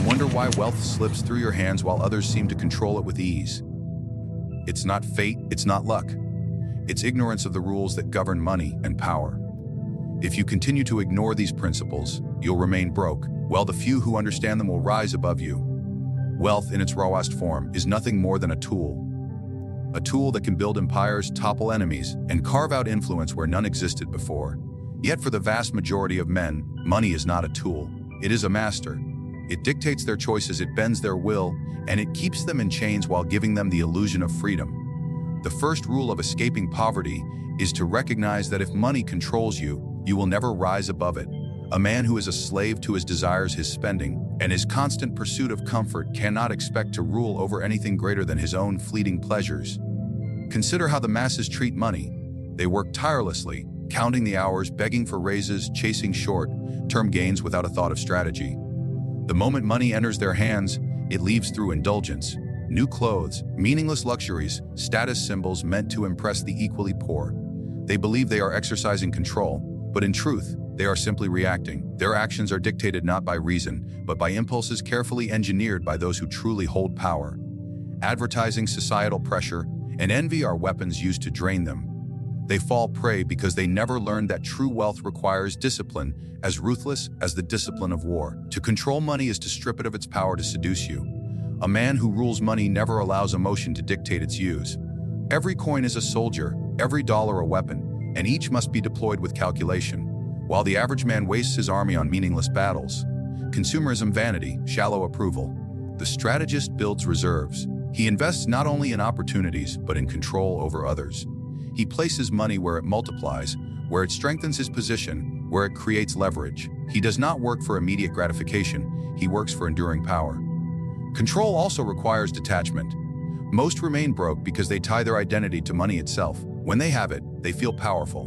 wonder why wealth slips through your hands while others seem to control it with ease. It's not fate, it's not luck. It's ignorance of the rules that govern money and power. If you continue to ignore these principles, you'll remain broke, while the few who understand them will rise above you. Wealth, in its rawest form, is nothing more than a tool. A tool that can build empires, topple enemies, and carve out influence where none existed before. Yet for the vast majority of men, money is not a tool. It is a master. It dictates their choices, it bends their will, and it keeps them in chains while giving them the illusion of freedom. The first rule of escaping poverty is to recognize that if money controls you, you will never rise above it. A man who is a slave to his desires, his spending, and his constant pursuit of comfort cannot expect to rule over anything greater than his own fleeting pleasures. Consider how the masses treat money. They work tirelessly, counting the hours, begging for raises, chasing short-term gains without a thought of strategy. The moment money enters their hands, it leaves through indulgence. New clothes, meaningless luxuries, status symbols meant to impress the equally poor. They believe they are exercising control, but in truth, they are simply reacting. Their actions are dictated not by reason, but by impulses carefully engineered by those who truly hold power. Advertising, societal pressure, and envy are weapons used to drain them. They fall prey because they never learned that true wealth requires discipline, as ruthless as the discipline of war. To control money is to strip it of its power to seduce you. A man who rules money never allows emotion to dictate its use. Every coin is a soldier, every dollar a weapon, and each must be deployed with calculation. While the average man wastes his army on meaningless battles. Consumerism, vanity, shallow approval. The strategist builds reserves. He invests not only in opportunities, but in control over others. He places money where it multiplies, where it strengthens his position, where it creates leverage. He does not work for immediate gratification, he works for enduring power. Control also requires detachment. Most remain broke because they tie their identity to money itself. When they have it, they feel powerful.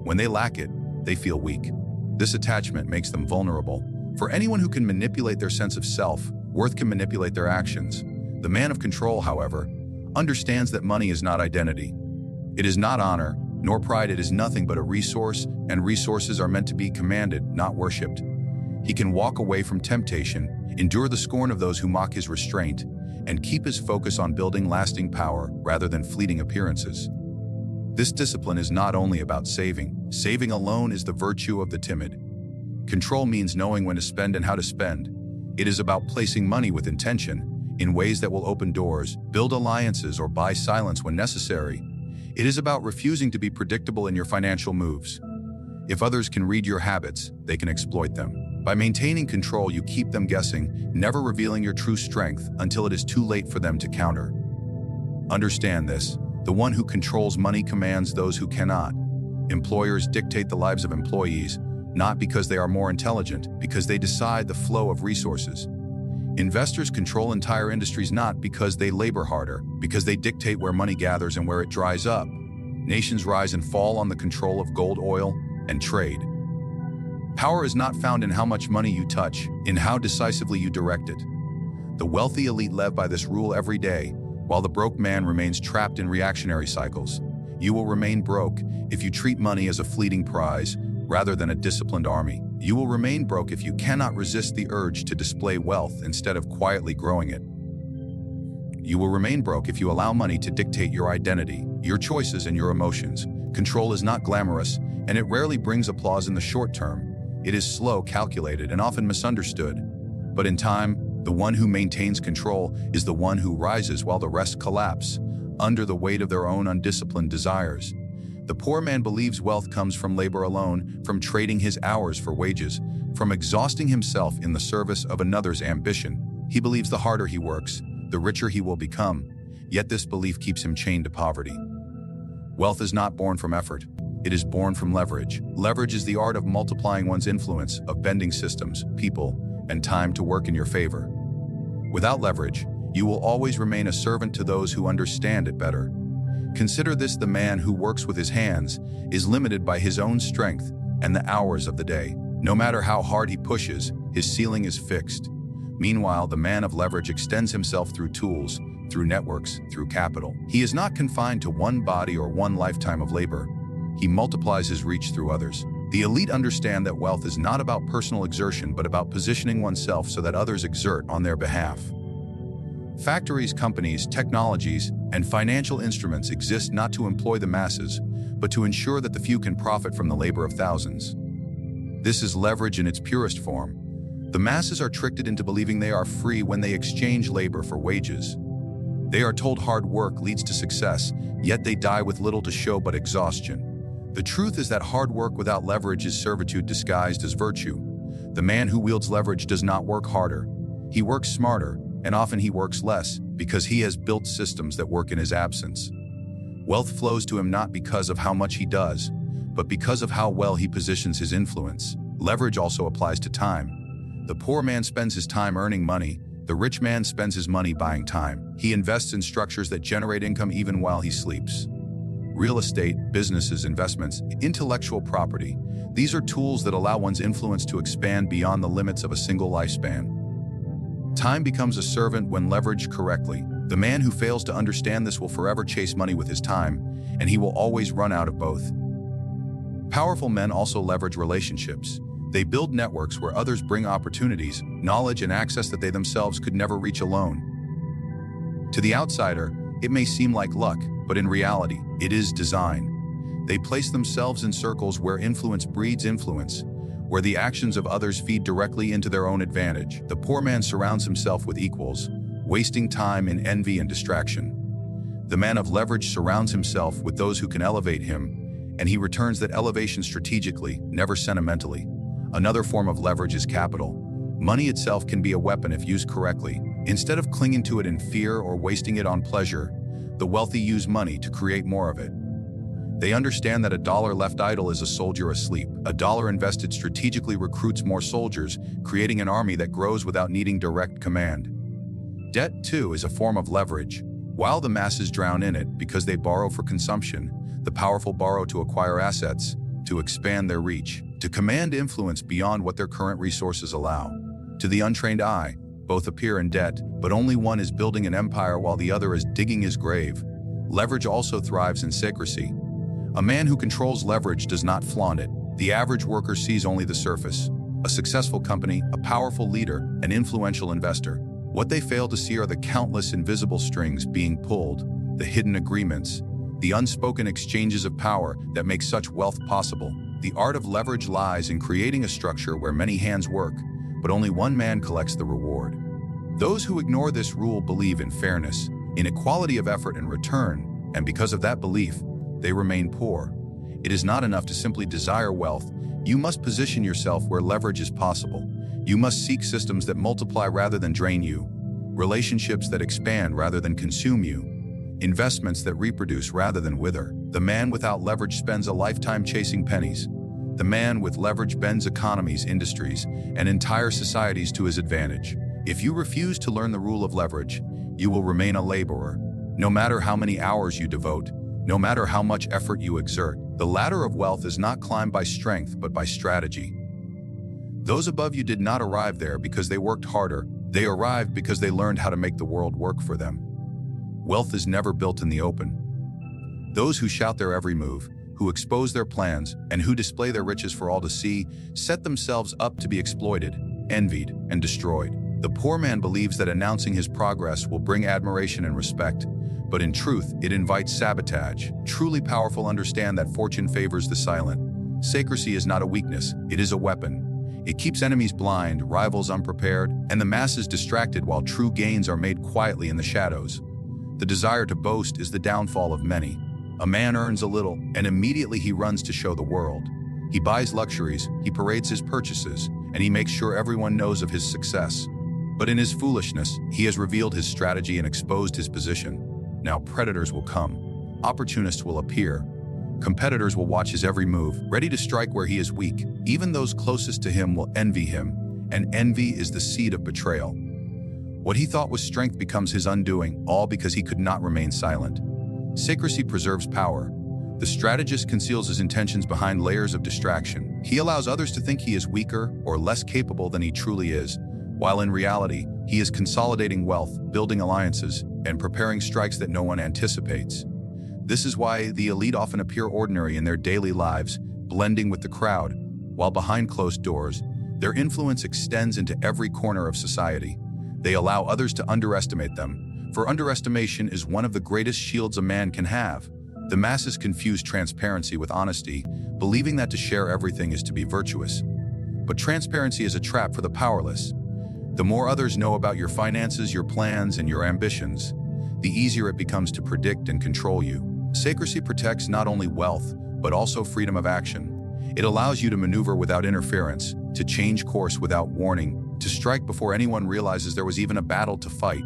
When they lack it, they feel weak. This attachment makes them vulnerable. For anyone who can manipulate their sense of self, worth can manipulate their actions. The man of control, however, understands that money is not identity. It is not honor, nor pride. It is nothing but a resource, and resources are meant to be commanded, not worshipped. He can walk away from temptation, endure the scorn of those who mock his restraint, and keep his focus on building lasting power rather than fleeting appearances. This discipline is not only about saving. Saving alone is the virtue of the timid. Control means knowing when to spend and how to spend. It is about placing money with intention, in ways that will open doors, build alliances, or buy silence when necessary. It is about refusing to be predictable in your financial moves. If others can read your habits, they can exploit them. By maintaining control, you keep them guessing, never revealing your true strength until it is too late for them to counter. Understand this. The one who controls money commands those who cannot. Employers dictate the lives of employees, not because they are more intelligent, because they decide the flow of resources. Investors control entire industries not because they labor harder, because they dictate where money gathers and where it dries up. Nations rise and fall on the control of gold, oil, and trade. Power is not found in how much money you touch, in how decisively you direct it. The wealthy elite live by this rule every day, while the broke man remains trapped in reactionary cycles. You will remain broke if you treat money as a fleeting prize, rather than a disciplined army. You will remain broke if you cannot resist the urge to display wealth instead of quietly growing it. You will remain broke if you allow money to dictate your identity, your choices, and your emotions. Control is not glamorous, and it rarely brings applause in the short term. It is slow, calculated, and often misunderstood. But in time, the one who maintains control is the one who rises while the rest collapse, under the weight of their own undisciplined desires. The poor man believes wealth comes from labor alone, from trading his hours for wages, from exhausting himself in the service of another's ambition. He believes the harder he works, the richer he will become, yet this belief keeps him chained to poverty. Wealth is not born from effort. It is born from leverage. Leverage is the art of multiplying one's influence, of bending systems, people, and time to work in your favor. Without leverage, you will always remain a servant to those who understand it better. Consider this: the man who works with his hands is limited by his own strength and the hours of the day. No matter how hard he pushes, his ceiling is fixed. Meanwhile, the man of leverage extends himself through tools, through networks, through capital. He is not confined to one body or one lifetime of labor. He multiplies his reach through others. The elite understand that wealth is not about personal exertion but about positioning oneself so that others exert on their behalf. Factories, companies, technologies, and financial instruments exist not to employ the masses, but to ensure that the few can profit from the labor of thousands. This is leverage in its purest form. The masses are tricked into believing they are free when they exchange labor for wages. They are told hard work leads to success, yet they die with little to show but exhaustion. The truth is that hard work without leverage is servitude disguised as virtue. The man who wields leverage does not work harder. He works smarter, and often he works less, because he has built systems that work in his absence. Wealth flows to him not because of how much he does, but because of how well he positions his influence. Leverage also applies to time. The poor man spends his time earning money. The rich man spends his money buying time. He invests in structures that generate income even while he sleeps. Real estate, businesses, investments, intellectual property. These are tools that allow one's influence to expand beyond the limits of a single lifespan. Time becomes a servant when leveraged correctly. The man who fails to understand this will forever chase money with his time, and he will always run out of both. Powerful men also leverage relationships. They build networks where others bring opportunities, knowledge, and access that they themselves could never reach alone. To the outsider, it may seem like luck, but in reality, it is design. They place themselves in circles where influence breeds influence, where the actions of others feed directly into their own advantage. The poor man surrounds himself with equals, wasting time in envy and distraction. The man of leverage surrounds himself with those who can elevate him, and he returns that elevation strategically, never sentimentally. Another form of leverage is capital. Money itself can be a weapon if used correctly. Instead of clinging to it in fear or wasting it on pleasure, the wealthy use money to create more of it. They understand that a dollar left idle is a soldier asleep. A dollar invested strategically recruits more soldiers, creating an army that grows without needing direct command. Debt, too, is a form of leverage. While the masses drown in it because they borrow for consumption, the powerful borrow to acquire assets, to expand their reach, to command influence beyond what their current resources allow. To the untrained eye, both appear in debt, but only one is building an empire while the other is digging his grave. Leverage also thrives in secrecy. A man who controls leverage does not flaunt it. The average worker sees only the surface. A successful company, a powerful leader, an influential investor. What they fail to see are the countless invisible strings being pulled, the hidden agreements, the unspoken exchanges of power that make such wealth possible. The art of leverage lies in creating a structure where many hands work, but only one man collects the reward. Those who ignore this rule believe in fairness, in equality of effort and return, and because of that belief, they remain poor. It is not enough to simply desire wealth. You must position yourself where leverage is possible. You must seek systems that multiply rather than drain you, relationships that expand rather than consume you, investments that reproduce rather than wither. The man without leverage spends a lifetime chasing pennies. The man with leverage bends economies, industries, and entire societies to his advantage. If you refuse to learn the rule of leverage, you will remain a laborer. No matter how many hours you devote, no matter how much effort you exert, the ladder of wealth is not climbed by strength but by strategy. Those above you did not arrive there because they worked harder. They arrived because they learned how to make the world work for them. Wealth is never built in the open. Those who shout their every move, who expose their plans, and who display their riches for all to see, set themselves up to be exploited, envied, and destroyed. The poor man believes that announcing his progress will bring admiration and respect, but in truth, it invites sabotage. Truly powerful understand that fortune favors the silent. Secrecy is not a weakness, it is a weapon. It keeps enemies blind, rivals unprepared, and the masses distracted while true gains are made quietly in the shadows. The desire to boast is the downfall of many. A man earns a little, and immediately he runs to show the world. He buys luxuries, he parades his purchases, and he makes sure everyone knows of his success. But in his foolishness, he has revealed his strategy and exposed his position. Now predators will come, opportunists will appear, competitors will watch his every move, ready to strike where he is weak. Even those closest to him will envy him, and envy is the seed of betrayal. What he thought was strength becomes his undoing, all because he could not remain silent. Secrecy preserves power. The strategist conceals his intentions behind layers of distraction. He allows others to think he is weaker or less capable than he truly is, while in reality, he is consolidating wealth, building alliances, and preparing strikes that no one anticipates. This is why the elite often appear ordinary in their daily lives, blending with the crowd, while behind closed doors, their influence extends into every corner of society. They allow others to underestimate them, for underestimation is one of the greatest shields a man can have. The masses confuse transparency with honesty, believing that to share everything is to be virtuous. But transparency is a trap for the powerless. The more others know about your finances, your plans, and your ambitions, the easier it becomes to predict and control you. Secrecy protects not only wealth, but also freedom of action. It allows you to maneuver without interference, to change course without warning, to strike before anyone realizes there was even a battle to fight.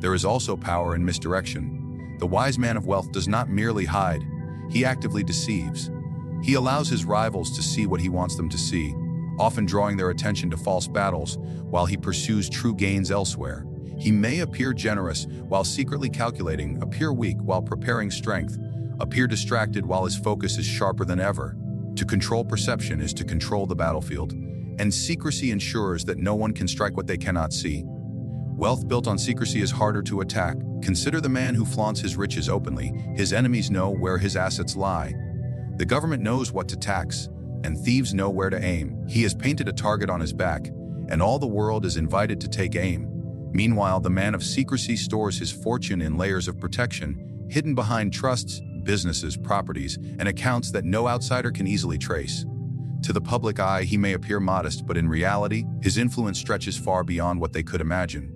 There is also power in misdirection. The wise man of wealth does not merely hide, he actively deceives. He allows his rivals to see what he wants them to see, often drawing their attention to false battles while he pursues true gains elsewhere. He may appear generous while secretly calculating, appear weak while preparing strength, appear distracted while his focus is sharper than ever. To control perception is to control the battlefield, and secrecy ensures that no one can strike what they cannot see. Wealth built on secrecy is harder to attack. Consider the man who flaunts his riches openly. His enemies know where his assets lie. The government knows what to tax, and thieves know where to aim. He has painted a target on his back, and all the world is invited to take aim. Meanwhile, the man of secrecy stores his fortune in layers of protection, hidden behind trusts, businesses, properties, and accounts that no outsider can easily trace. To the public eye, he may appear modest, but in reality, his influence stretches far beyond what they could imagine.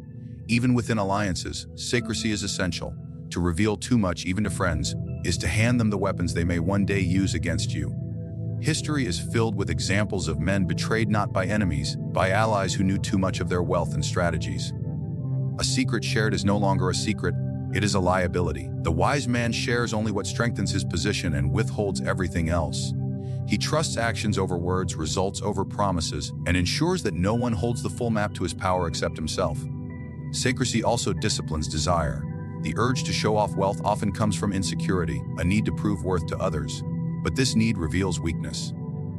Even within alliances, secrecy is essential. To reveal too much, even to friends, is to hand them the weapons they may one day use against you. History is filled with examples of men betrayed not by enemies, by allies who knew too much of their wealth and strategies. A secret shared is no longer a secret, it is a liability. The wise man shares only what strengthens his position and withholds everything else. He trusts actions over words, results over promises, and ensures that no one holds the full map to his power except himself. Secrecy also disciplines desire. The urge to show off wealth often comes from insecurity, a need to prove worth to others. But this need reveals weakness.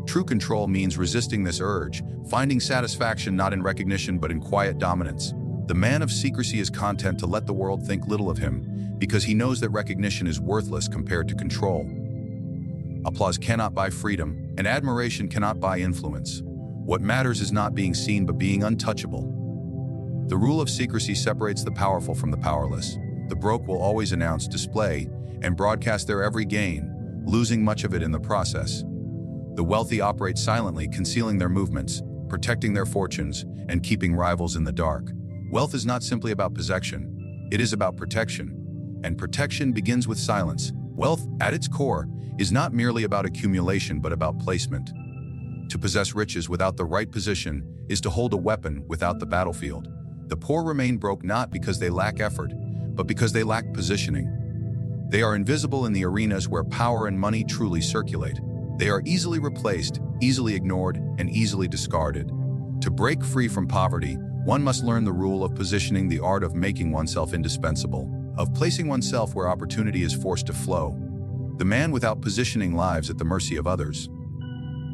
True control means resisting this urge, finding satisfaction not in recognition but in quiet dominance. The man of secrecy is content to let the world think little of him, because he knows that recognition is worthless compared to control. Applause cannot buy freedom, and admiration cannot buy influence. What matters is not being seen but being untouchable. The rule of secrecy separates the powerful from the powerless. The broke will always announce, display, and broadcast their every gain, losing much of it in the process. The wealthy operate silently, concealing their movements, protecting their fortunes, and keeping rivals in the dark. Wealth is not simply about possession, it is about protection. And protection begins with silence. Wealth, at its core, is not merely about accumulation but about placement. To possess riches without the right position is to hold a weapon without the battlefield. The poor remain broke not because they lack effort, but because they lack positioning. They are invisible in the arenas where power and money truly circulate. They are easily replaced, easily ignored, and easily discarded. To break free from poverty, one must learn the rule of positioning, the art of making oneself indispensable, of placing oneself where opportunity is forced to flow. The man without positioning lives at the mercy of others.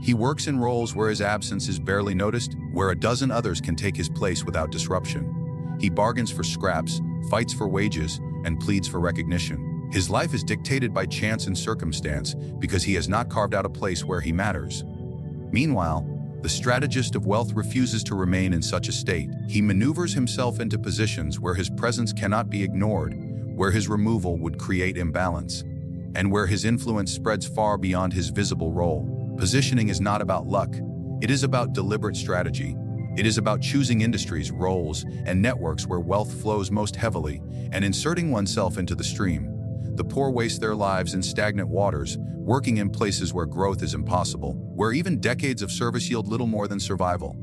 He works in roles where his absence is barely noticed, where a dozen others can take his place without disruption. He bargains for scraps, fights for wages, and pleads for recognition. His life is dictated by chance and circumstance because he has not carved out a place where he matters. Meanwhile, the strategist of wealth refuses to remain in such a state. He maneuvers himself into positions where his presence cannot be ignored, where his removal would create imbalance, and where his influence spreads far beyond his visible role. Positioning is not about luck. It is about deliberate strategy. It is about choosing industries, roles, and networks where wealth flows most heavily and inserting oneself into the stream. The poor waste their lives in stagnant waters, working in places where growth is impossible, where even decades of service yield little more than survival.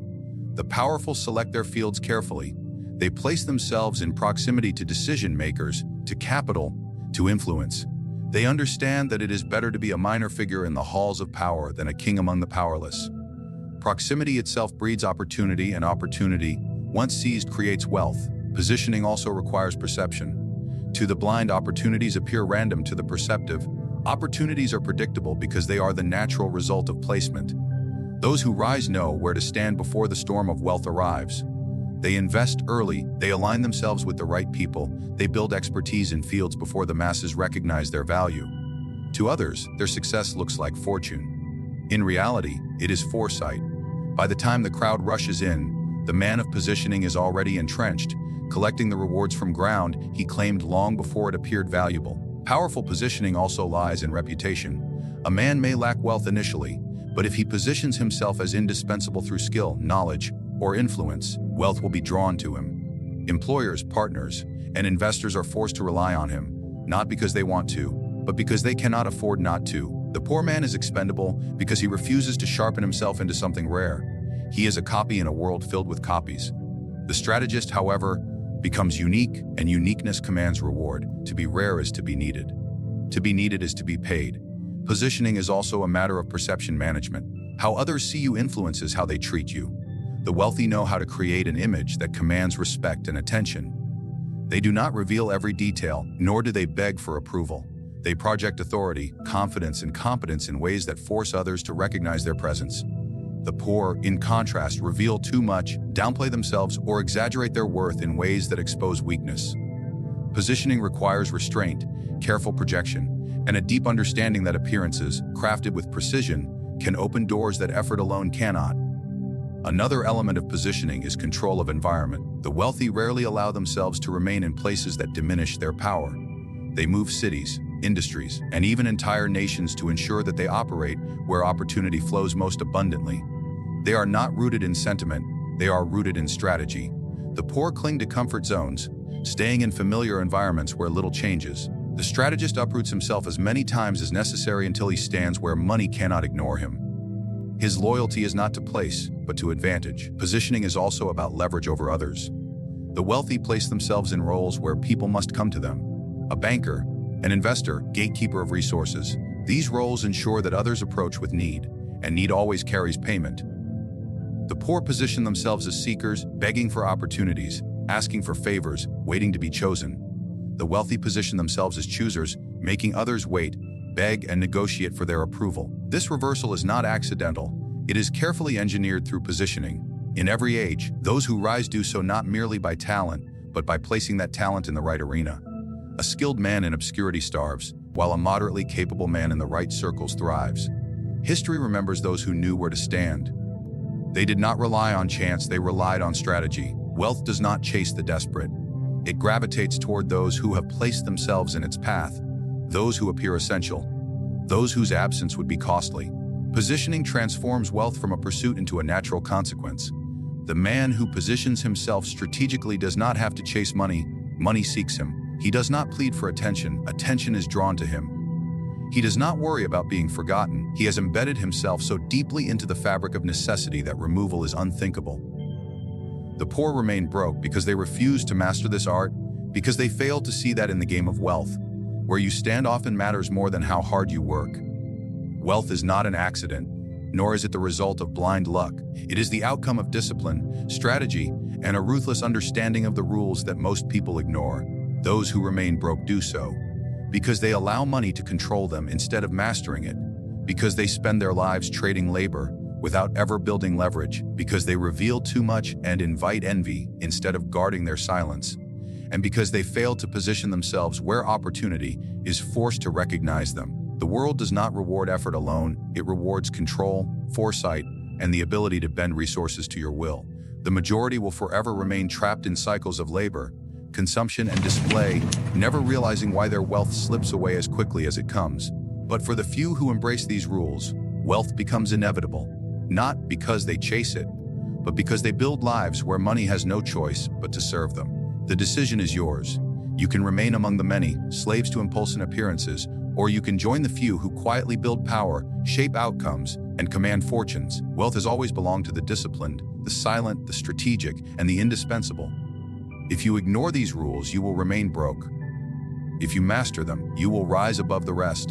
The powerful select their fields carefully. They place themselves in proximity to decision makers, to capital, to influence. They understand that it is better to be a minor figure in the halls of power than a king among the powerless. Proximity itself breeds opportunity, and opportunity, once seized, creates wealth. Positioning also requires perception. To the blind, opportunities appear random. To the perceptive, opportunities are predictable because they are the natural result of placement. Those who rise know where to stand before the storm of wealth arrives. They invest early, they align themselves with the right people, they build expertise in fields before the masses recognize their value. To others, their success looks like fortune. In reality, it is foresight. By the time the crowd rushes in, the man of positioning is already entrenched, collecting the rewards from ground he claimed long before it appeared valuable. Powerful positioning also lies in reputation. A man may lack wealth initially, but if he positions himself as indispensable through skill, knowledge, or influence, wealth will be drawn to him. Employers, partners, and investors are forced to rely on him, not because they want to, but because they cannot afford not to. The poor man is expendable because he refuses to sharpen himself into something rare. He is a copy in a world filled with copies. The strategist, however, becomes unique, and uniqueness commands reward. To be rare is to be needed. To be needed is to be paid. Positioning is also a matter of perception management. How others see you influences how they treat you. The wealthy know how to create an image that commands respect and attention. They do not reveal every detail, nor do they beg for approval. They project authority, confidence, and competence in ways that force others to recognize their presence. The poor, in contrast, reveal too much, downplay themselves, or exaggerate their worth in ways that expose weakness. Positioning requires restraint, careful projection, and a deep understanding that appearances, crafted with precision, can open doors that effort alone cannot. Another element of positioning is control of environment. The wealthy rarely allow themselves to remain in places that diminish their power. They move cities, industries, and even entire nations to ensure that they operate where opportunity flows most abundantly. They are not rooted in sentiment, they are rooted in strategy. The poor cling to comfort zones, staying in familiar environments where little changes. The strategist uproots himself as many times as necessary until he stands where money cannot ignore him. His loyalty is not to place, but to advantage. Positioning is also about leverage over others. The wealthy place themselves in roles where people must come to them. A banker, an investor, gatekeeper of resources. These roles ensure that others approach with need, and need always carries payment. The poor position themselves as seekers, begging for opportunities, asking for favors, waiting to be chosen. The wealthy position themselves as choosers, making others wait, beg, and negotiate for their approval. This reversal is not accidental. It is carefully engineered through positioning. In every age, those who rise do so not merely by talent, but by placing that talent in the right arena. A skilled man in obscurity starves, while a moderately capable man in the right circles thrives. History remembers those who knew where to stand. They did not rely on chance, they relied on strategy. Wealth does not chase the desperate. It gravitates toward those who have placed themselves in its path, those who appear essential, those whose absence would be costly. Positioning transforms wealth from a pursuit into a natural consequence. The man who positions himself strategically does not have to chase money, money seeks him. He does not plead for attention, attention is drawn to him. He does not worry about being forgotten. He has embedded himself so deeply into the fabric of necessity that removal is unthinkable. The poor remain broke because they refuse to master this art, because they fail to see that in the game of wealth, where you stand often matters more than how hard you work. Wealth is not an accident, nor is it the result of blind luck. It is the outcome of discipline, strategy, and a ruthless understanding of the rules that most people ignore. Those who remain broke do so because they allow money to control them instead of mastering it, because they spend their lives trading labor without ever building leverage, because they reveal too much and invite envy instead of guarding their silence, and because they fail to position themselves where opportunity is forced to recognize them. The world does not reward effort alone, it rewards control, foresight, and the ability to bend resources to your will. The majority will forever remain trapped in cycles of labor, consumption, and display, never realizing why their wealth slips away as quickly as it comes. But for the few who embrace these rules, wealth becomes inevitable, not because they chase it, but because they build lives where money has no choice but to serve them. The decision is yours. You can remain among the many, slaves to impulse and appearances, or you can join the few who quietly build power, shape outcomes, and command fortunes. Wealth has always belonged to the disciplined, the silent, the strategic, and the indispensable. If you ignore these rules, you will remain broke. If you master them, you will rise above the rest.